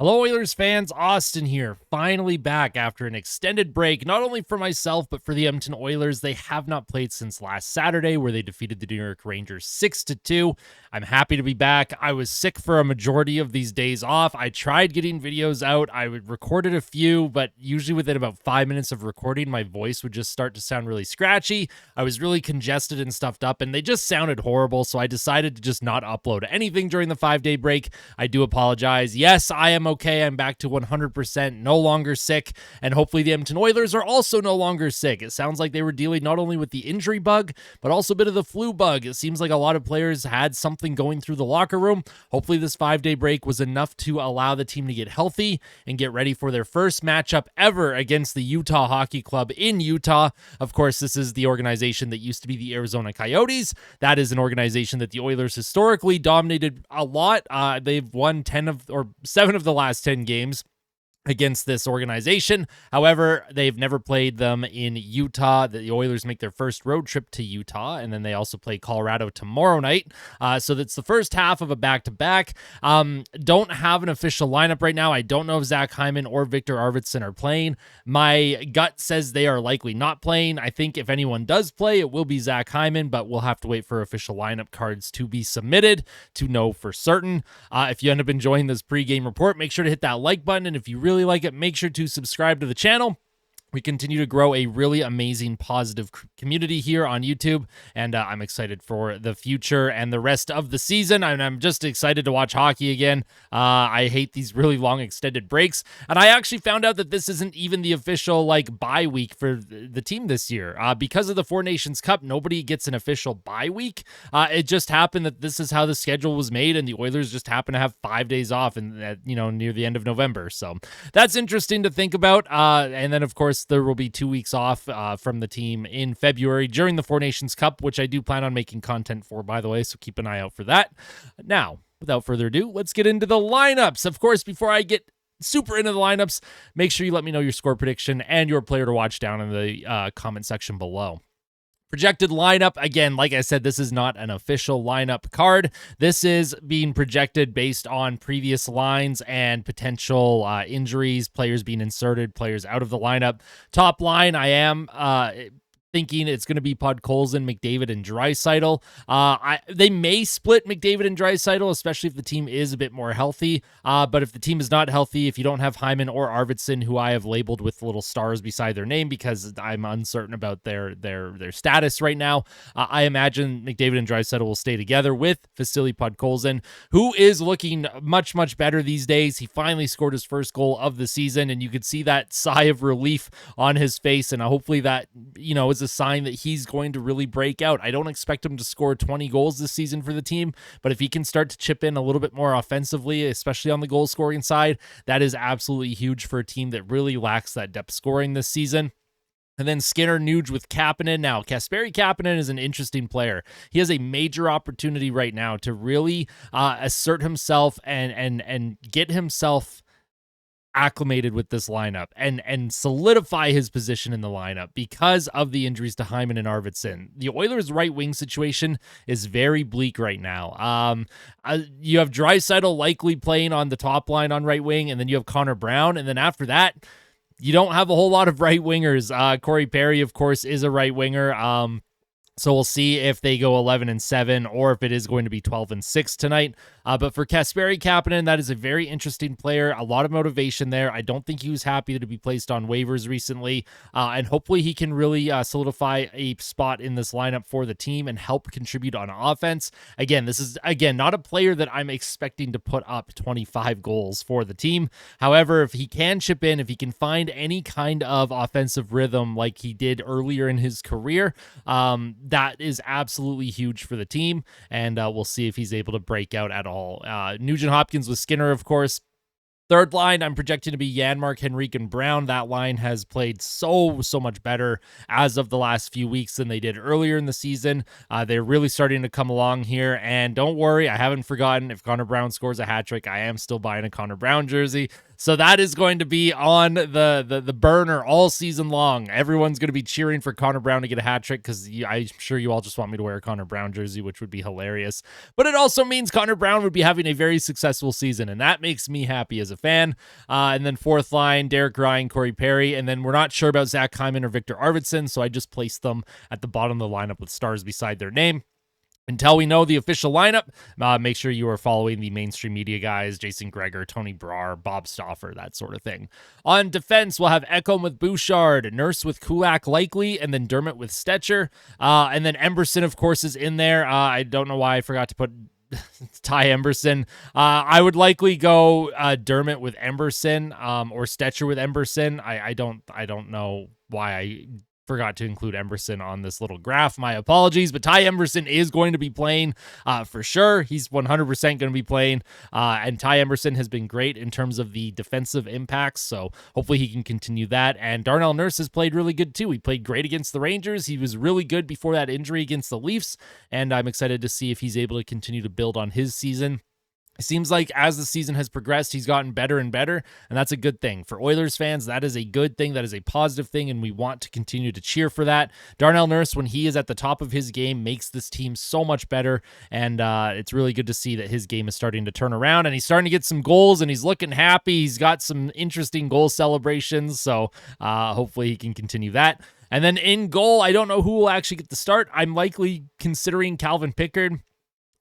Hello, Oilers fans. Austin here, finally back after an extended break, not only for myself, but for the Edmonton Oilers. They have not played since last Saturday, where they defeated the New York Rangers 6-2. I'm happy to be back. I was sick for a majority of these days off. I tried getting videos out. I recorded a few, but usually within about 5 minutes of recording, my voice would just start to sound really scratchy. I was really congested and stuffed up, and they just sounded horrible, so I decided to just not upload anything during the 5-day break. I do apologize. Yes, I am okay. I'm back to 100%, no longer sick, and hopefully the Edmonton Oilers are also no longer sick. It sounds like they were dealing not only with the injury bug, but also a bit of the flu bug. It seems like a lot of players had something going through the locker room. Hopefully this 5-day break was enough to allow the team to get healthy and get ready for their first matchup ever against the Utah Hockey Club in Utah. Of course, this is the organization that used to be the Arizona Coyotes. That is an organization that the Oilers historically dominated a lot. They've won 7 of the last 10 games against this organization. However, they've never played them in Utah. The Oilers make their first road trip to Utah, and then they also play Colorado tomorrow night. So that's the first half of a back-to-back. Don't have an official lineup right now. I don't know if Zach Hyman or Victor Arvidsson are playing. My gut says they are likely not playing. I think if anyone does play, it will be Zach Hyman, but we'll have to wait for official lineup cards to be submitted to know for certain. If you end up enjoying this pregame report, make sure to hit that like button, and if you really like it, make sure to subscribe to the channel. We continue to grow a really amazing, positive community here on YouTube, and I'm excited for the future and the rest of the season. And I'm just excited to watch hockey again. I hate these really long extended breaks, and I actually found out that this isn't even the official bye week for the team this year. Because of the Four Nations Cup, nobody gets an official bye week. It just happened that this is how the schedule was made, and the Oilers just happen to have 5 days off, and near the end of November. So that's interesting to think about. And then of course, there will be 2 weeks off from the team in February during the Four Nations Cup, which I do plan on making content for, by the way, so keep an eye out for that. Now, without further ado, let's get into the lineups. Of course, before I get super into the lineups, make sure you let me know your score prediction and your player to watch down in the comment section below. Projected lineup, again, like I said, this is not an official lineup card. This is being projected based on previous lines and potential injuries, players being inserted, players out of the lineup. Top line, I am thinking it's going to be Podkolzin, McDavid, and Draisaitl. They may split McDavid and Draisaitl, especially if the team is a bit more healthy. But if the team is not healthy, if you don't have Hyman or Arvidsson, who I have labeled with little stars beside their name because I'm uncertain about their status right now, I imagine McDavid and Draisaitl will stay together with Vasily Podkolzin, who is looking much, much better these days. He finally scored his first goal of the season, and you could see that sigh of relief on his face, and hopefully that, is a sign that he's going to really break out. I don't expect him to score 20 goals this season for the team, but if he can start to chip in a little bit more offensively, especially on the goal scoring side, that is absolutely huge for a team that really lacks that depth scoring this season. And then Skinner, Nuge with Kapanen. Now, Kasperi Kapanen is an interesting player. He has a major opportunity right now to really assert himself and get himself acclimated with this lineup and solidify his position in the lineup because of the injuries to Hyman and Arvidsson. The Oilers' right wing situation is very bleak right now. You have Draisaitl likely playing on the top line on right wing, and then you have Connor Brown, and then after that, you don't have a whole lot of right wingers. Corey Perry, of course, is a right winger. So we'll see if they go 11-7 or if it is going to be 12-6 tonight. But for Kasperi Kapanen, that is a very interesting player. A lot of motivation there. I don't think he was happy to be placed on waivers recently. And hopefully he can really solidify a spot in this lineup for the team and help contribute on offense. Again, this is, not a player that I'm expecting to put up 25 goals for the team. However, if he can chip in, if he can find any kind of offensive rhythm like he did earlier in his career, that is absolutely huge for the team, and we'll see if he's able to break out at all. Nugent Hopkins with Skinner, of course. Third line, I'm projecting to be Janmark, Henrique, and Brown. That line has played so much better as of the last few weeks than they did earlier in the season. They're really starting to come along here, and don't worry, I haven't forgotten. If Connor Brown scores a hat trick, I am still buying a Connor Brown jersey. So that is going to be on the burner all season long. Everyone's going to be cheering for Connor Brown to get a hat trick because I'm sure you all just want me to wear a Connor Brown jersey, which would be hilarious. But it also means Connor Brown would be having a very successful season, and that makes me happy as a fan. And then fourth line, Derek Ryan, Corey Perry. And then we're not sure about Zach Hyman or Victor Arvidsson, so I just placed them at the bottom of the lineup with stars beside their name. Until we know the official lineup, make sure you are following the mainstream media guys, Jason Gregor, Tony Brar, Bob Stauffer, that sort of thing. On defense, we'll have Ekholm with Bouchard, Nurse with Kulak likely, and then Dermott with Stetcher. And then Emberson, of course, is in there. I don't know why I forgot to put Ty Emberson. I would likely go Dermott with Emberson or Stetcher with Emberson. I don't know why I forgot to include Emberson on this little graph. My apologies, but Ty Emberson is going to be playing for sure. He's 100% going to be playing, and Ty Emberson has been great in terms of the defensive impacts, so hopefully he can continue that. And Darnell Nurse has played really good too. He played great against the Rangers. He was really good before that injury against the Leafs, and I'm excited to see if he's able to continue to build on his season. It seems like as the season has progressed, he's gotten better and better, and that's a good thing. For Oilers fans, that is a good thing. That is a positive thing, and we want to continue to cheer for that. Darnell Nurse, when he is at the top of his game, makes this team so much better, and it's really good to see that his game is starting to turn around, and he's starting to get some goals, and he's looking happy. He's got some interesting goal celebrations, so hopefully he can continue that. And then in goal, I don't know who will actually get the start. I'm likely considering Calvin Pickard.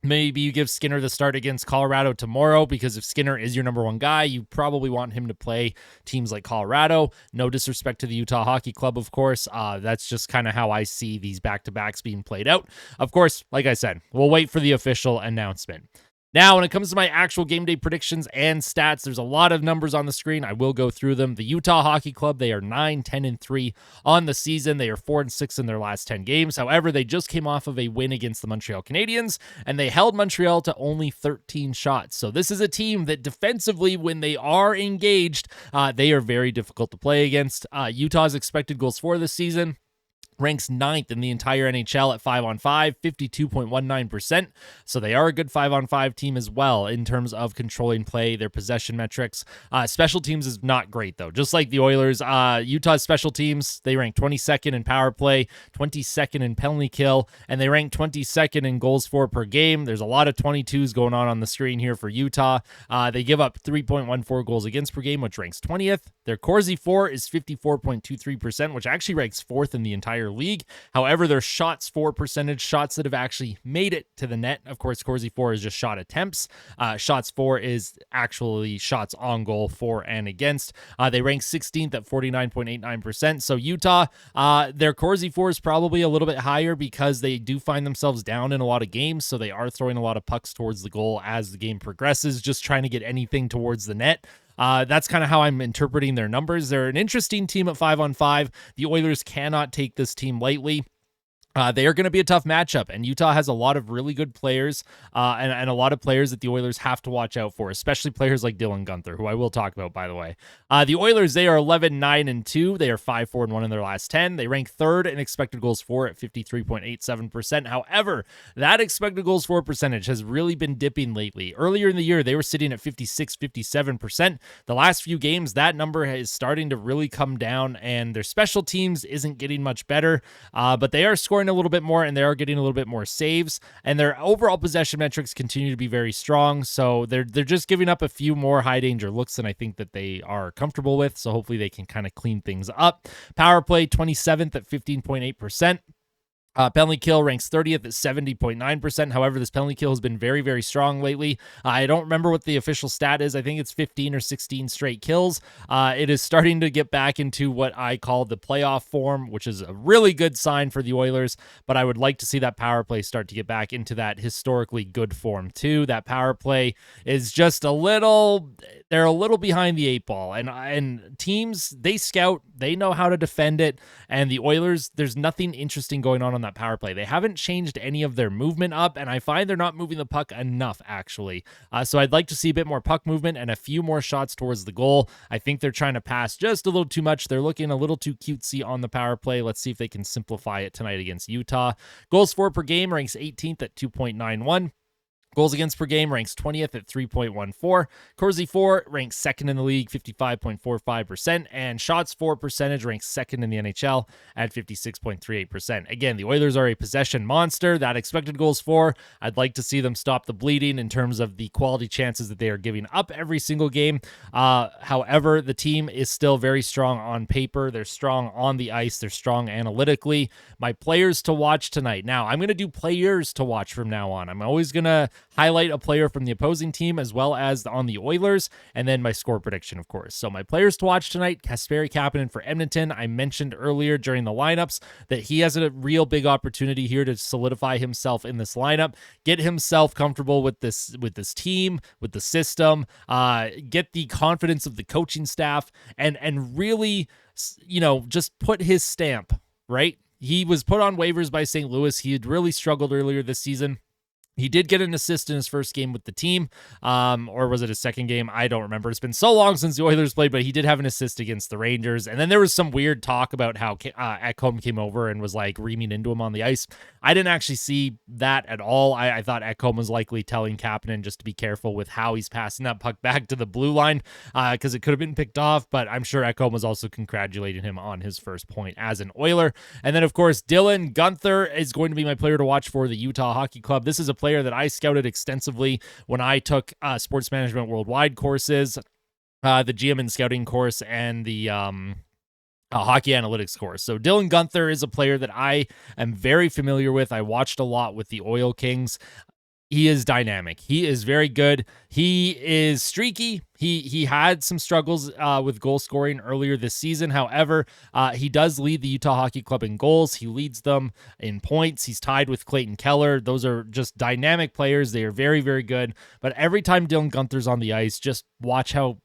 Maybe you give Skinner the start against Colorado tomorrow, because if Skinner is your number one guy, you probably want him to play teams like Colorado. No disrespect to the Utah Hockey Club, of course. That's just kind of how I see these back-to-backs being played out. Of course, like I said, we'll wait for the official announcement. Now, when it comes to my actual game day predictions and stats, there's a lot of numbers on the screen. I will go through them. The Utah Hockey Club, they are 9-10-3 on the season. They are 4-6 in their last 10 games. However, they just came off of a win against the Montreal Canadiens, and they held Montreal to only 13 shots. So this is a team that defensively, when they are engaged, they are very difficult to play against. Utah's expected goals for this season ranks 9th in the entire NHL at 5-on-5, 52.19%. So they are a good 5-on-5 team as well in terms of controlling play, their possession metrics. Special teams is not great, though. Just like the Oilers, Utah's special teams, they rank 22nd in power play, 22nd in penalty kill, and they rank 22nd in goals for per game. There's a lot of 22s going on the screen here for Utah. They give up 3.14 goals against per game, which ranks 20th. Their Corsi 4 is 54.23%, which actually ranks 4th in the entire league. However, their shots for percentage, shots that have actually made it to the net. Of course, Corsi 4 is just shot attempts. Shots for is actually shots on goal for and against. They rank 16th at 49.89%. So Utah, their Corsi 4 is probably a little bit higher because they do find themselves down in a lot of games. So they are throwing a lot of pucks towards the goal as the game progresses, just trying to get anything towards the net. That's kind of how I'm interpreting their numbers. They're an interesting team at 5-on-5. The Oilers cannot take this team lightly. They are going to be a tough matchup, and Utah has a lot of really good players and a lot of players that the Oilers have to watch out for, especially players like Dylan Guenther, who I will talk about, by the way. The Oilers, they are 11-9-2. They are 5-4-1 in their last 10. They rank 3rd in expected goals for at 53.87%. However, that expected goals for percentage has really been dipping lately. Earlier in the year, they were sitting at 56-57%. The last few games, that number is starting to really come down, and their special teams isn't getting much better, but they are scoring a little bit more, and they are getting a little bit more saves, and their overall possession metrics continue to be very strong. So they're just giving up a few more high danger looks than I think that they are comfortable with. So hopefully they can kind of clean things up. Power play 27th at 15.8%. Penalty kill ranks 30th at 70.9%. However, this penalty kill has been very, very strong lately. I don't remember what the official stat is. I think it's 15 or 16 straight kills. It is starting to get back into what I call the playoff form, which is a really good sign for the Oilers, but I would like to see that power play start to get back into that historically good form too. That power play is just they're a little behind the 8 ball, and teams, they scout, they know how to defend it, and the Oilers, there's nothing interesting going on that power play. They haven't changed any of their movement up, and I find they're not moving the puck enough, actually. So I'd like to see a bit more puck movement and a few more shots towards the goal. I think they're trying to pass just a little too much. They're looking a little too cutesy on the power play. Let's see if they can simplify it tonight against Utah. Goals for per game ranks 18th at 2.91. Goals against per game ranks 20th at 3.14. Corsi 4 ranks second in the league, 55.45%. And shots for percentage ranks second in the NHL at 56.38%. Again, the Oilers are a possession monster. That expected goals for, I'd like to see them stop the bleeding in terms of the quality chances that they are giving up every single game. However, the team is still very strong on paper. They're strong on the ice. They're strong analytically. My players to watch tonight. Now, I'm going to do players to watch from now on. I'm always going to highlight a player from the opposing team as well as on the Oilers, and then my score prediction, of course. So my players to watch tonight, Kasperi Kapanen for Edmonton. I mentioned earlier during the lineups that he has a real big opportunity here to solidify himself in this lineup, get himself comfortable with this team, with the system, get the confidence of the coaching staff, and really, just put his stamp, right? He was put on waivers by St. Louis. He had really struggled earlier this season. He did get an assist in his first game with the team, or was it his second game? I don't remember. It's been so long since the Oilers played, but he did have an assist against the Rangers. And then there was some weird talk about how Ekholm came over and was like reaming into him on the ice. I didn't actually see that at all. I thought Ekholm was likely telling Kapanen just to be careful with how he's passing that puck back to the blue line, because it could have been picked off, but I'm sure Ekholm was also congratulating him on his first point as an Oiler. And then, of course, Dylan Guenther is going to be my player to watch for the Utah Hockey Club. This is a player that I scouted extensively when I took Sports Management Worldwide courses, the GM and Scouting course, and the Hockey Analytics course. So Dylan Guenther is a player that I am very familiar with. I watched a lot with the Oil Kings. He is dynamic. He is very good. He is streaky. He had some struggles with goal scoring earlier this season. However, he does lead the Utah Hockey Club in goals. He leads them in points. He's tied with Clayton Keller. Those are just dynamic players. They are very, very good. But every time Dylan Guenther's on the ice, just watch him.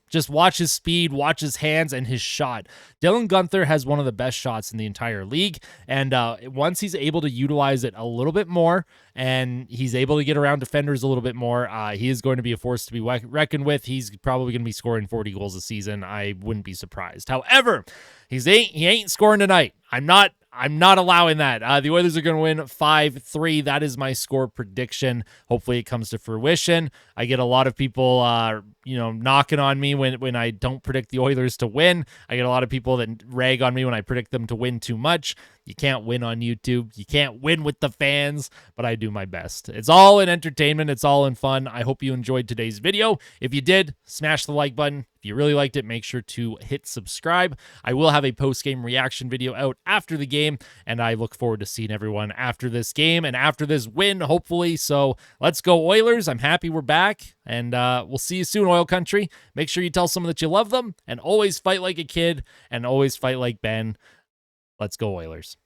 Just watch his speed, watch his hands, and his shot. Dylan Guenther has one of the best shots in the entire league, and once he's able to utilize it a little bit more, and he's able to get around defenders a little bit more, he is going to be a force to be reckoned with. He's probably going to be scoring 40 goals a season. I wouldn't be surprised. However, he ain't scoring tonight. I'm not allowing that. The Oilers are going to win 5-3. That is my score prediction. Hopefully it comes to fruition. I get a lot of people, knocking on me when I don't predict the Oilers to win. I get a lot of people that rag on me when I predict them to win too much. You can't win on YouTube. You can't win with the fans, but I do my best. It's all in entertainment. It's all in fun. I hope you enjoyed today's video. If you did, smash the like button. If you really liked it, make sure to hit subscribe. I will have a post-game reaction video out after the game, and I look forward to seeing everyone after this game and after this win, hopefully. So let's go Oilers. I'm happy we're back, and we'll see you soon, Oil Country. Make sure you tell someone that you love them, and always fight like a kid, and always fight like Ben. Let's go Oilers.